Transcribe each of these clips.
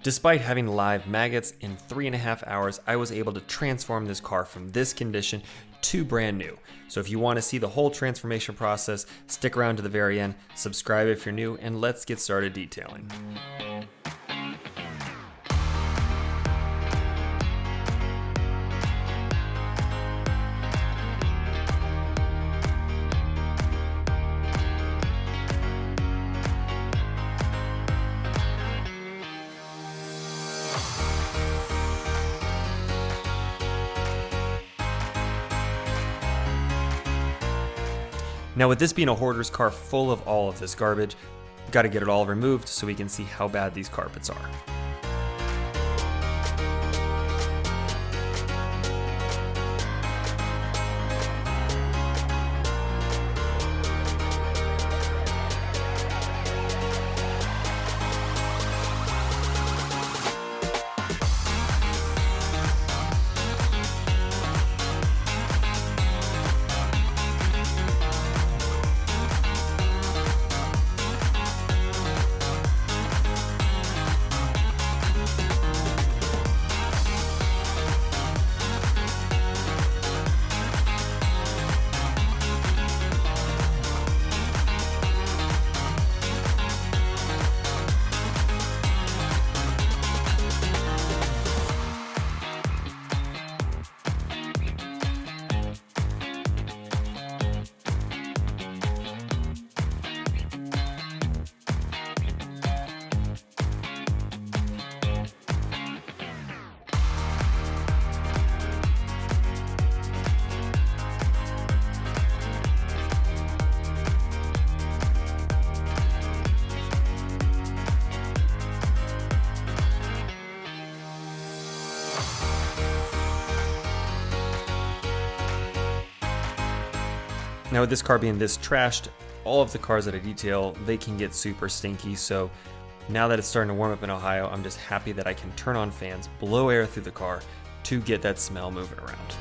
Despite having live maggots, in 3.5 hours, I was able to transform this car from this condition to brand new. So if you want to see the whole transformation process, stick around to the very end, subscribe if you're new, and let's get started detailing. Now with this being a hoarder's car full of all of this garbage, got to get it all removed so we can see how bad these carpets are. Now with this car being this trashed, all of the cars that I detail, they can get super stinky. So now that it's starting to warm up in Ohio, I'm just happy that I can turn on fans, blow air through the car to get that smell moving around.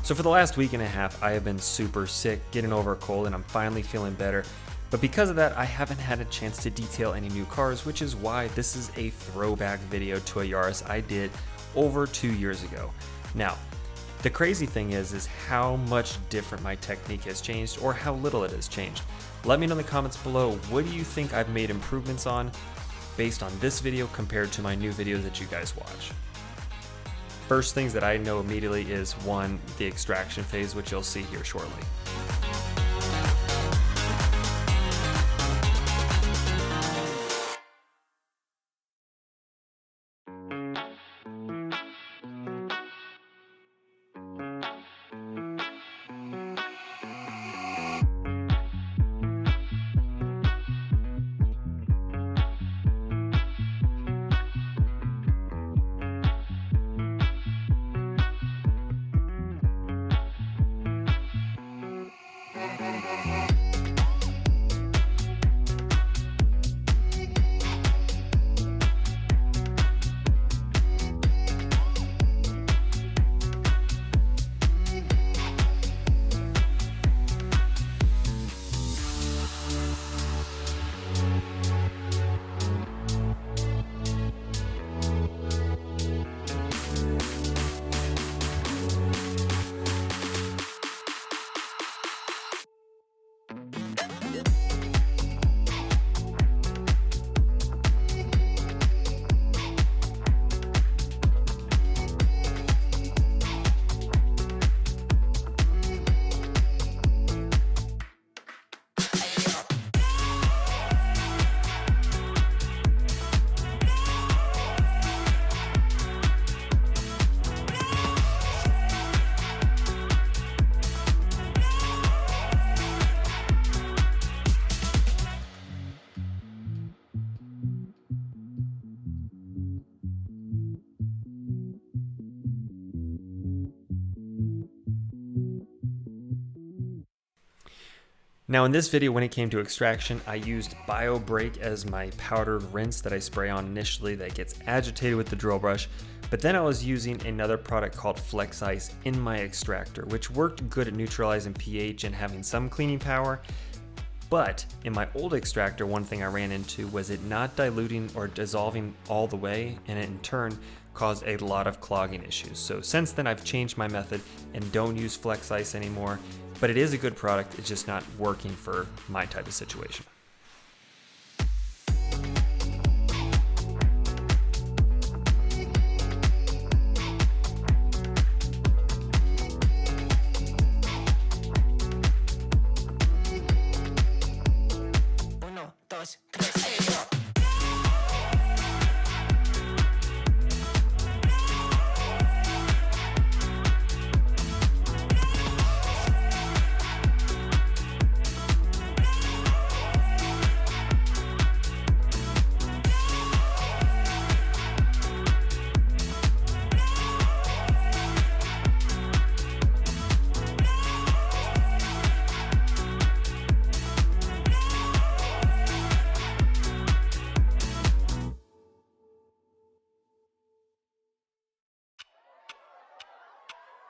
So for the last week and a half, I have been super sick, getting over a cold, and I'm finally feeling better. But because of that, I haven't had a chance to detail any new cars, which is why this is a throwback video to a Yaris I did over 2 years ago. Now, the crazy thing is how much different my technique has changed, or how little it has changed. Let me know in the comments below, what do you think I've made improvements on based on this video compared to my new videos that you guys watch? First things that I know immediately is one, the extraction phase, which you'll see here shortly. Now in this video, when it came to extraction, I used BioBreak as my powdered rinse that I spray on initially that gets agitated with the drill brush, but then I was using another product called Flex Ice in my extractor, which worked good at neutralizing pH and having some cleaning power. But in my old extractor, one thing I ran into was it not diluting or dissolving all the way, and it in turn caused a lot of clogging issues. So since then I've changed my method and don't use Flex Ice anymore, but it is a good product, it's just not working for my type of situation.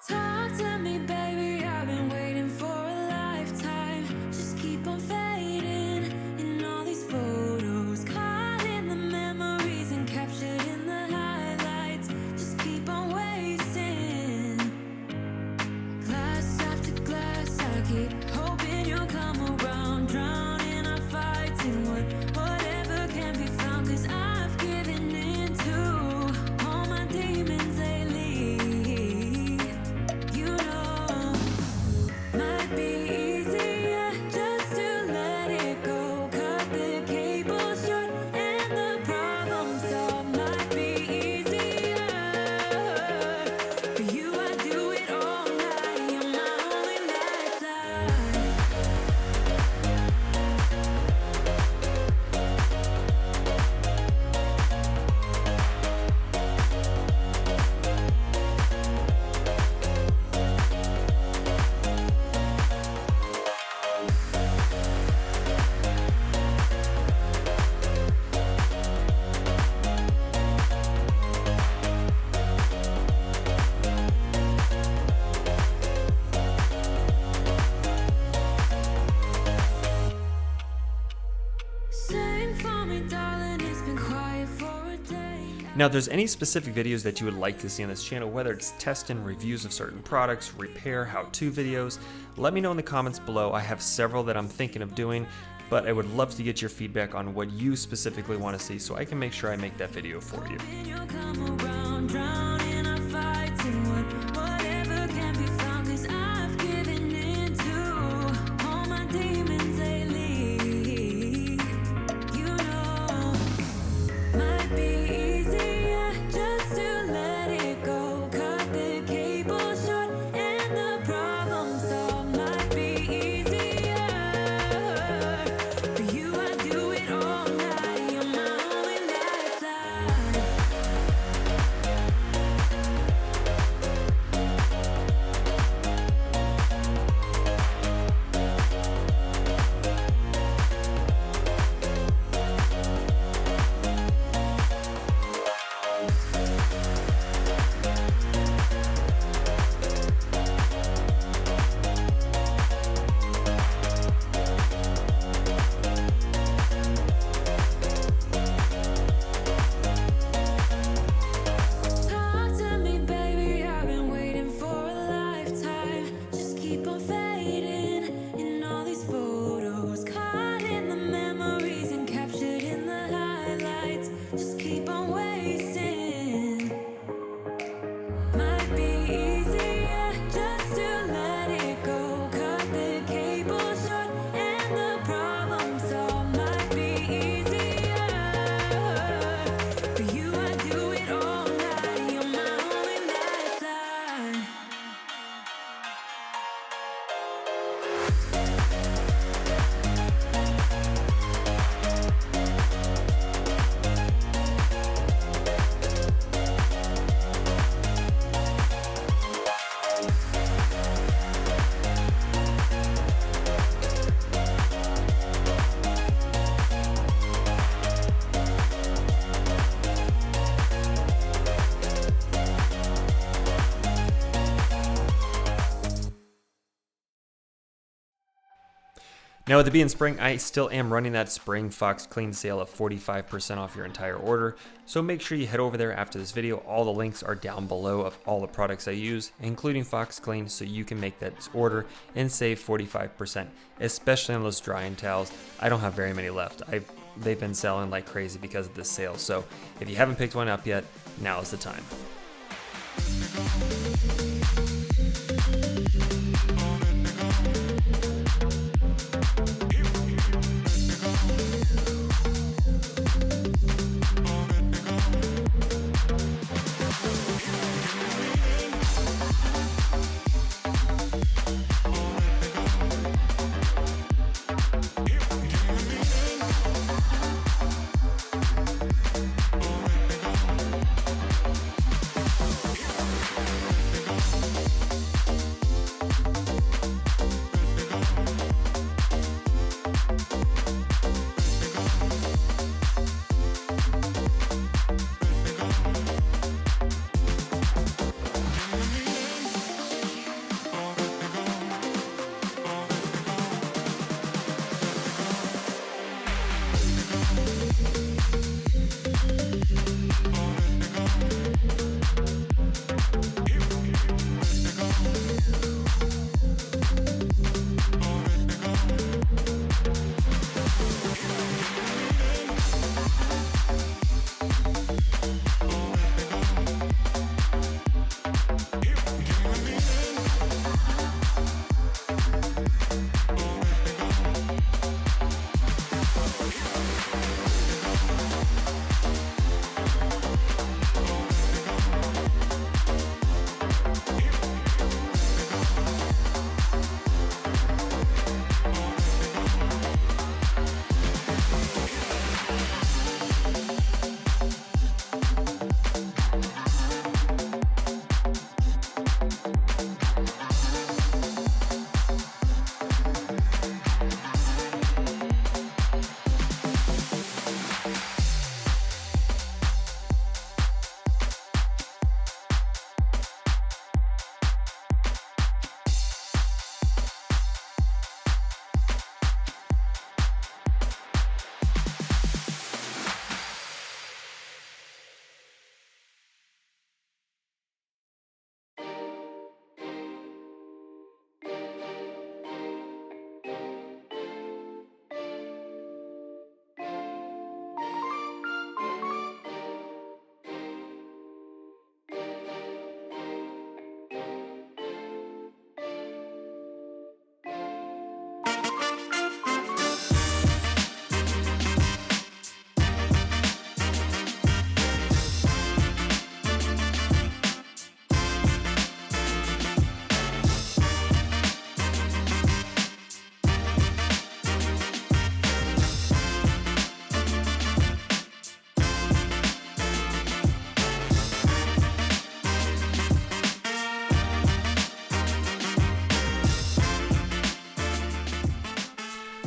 Talk to me, baby, I've been waiting for a lifetime. Just keep on fading in all these photos, caught in the memories and captured in the highlights. Just keep on wasting. Glass after glass, I keep hoping you'll come around, drowning our fights in whatever can be found. 'Cause I've given in to all my demons lately. Now, if there's any specific videos that you would like to see on this channel, whether it's test and reviews of certain products, repair, how-to videos, let me know in the comments below. I have several that I'm thinking of doing, but I would love to get your feedback on what you specifically want to see so I can make sure I make that video for you. Now with it being spring, I still am running that spring Fox Clean sale of 45% off your entire order. So make sure you head over there after this video. All the links are down below of all the products I use, including Fox Clean, so you can make that order and save 45%, especially on those drying towels. I don't have very many left. They've been selling like crazy because of this sale. So if you haven't picked one up yet, now is the time.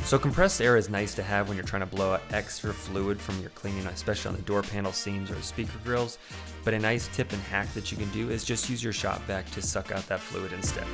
So compressed air is nice to have when you're trying to blow out extra fluid from your cleaning, especially on the door panel seams or the speaker grills. But a nice tip and hack that you can do is just use your shop vac to suck out that fluid instead.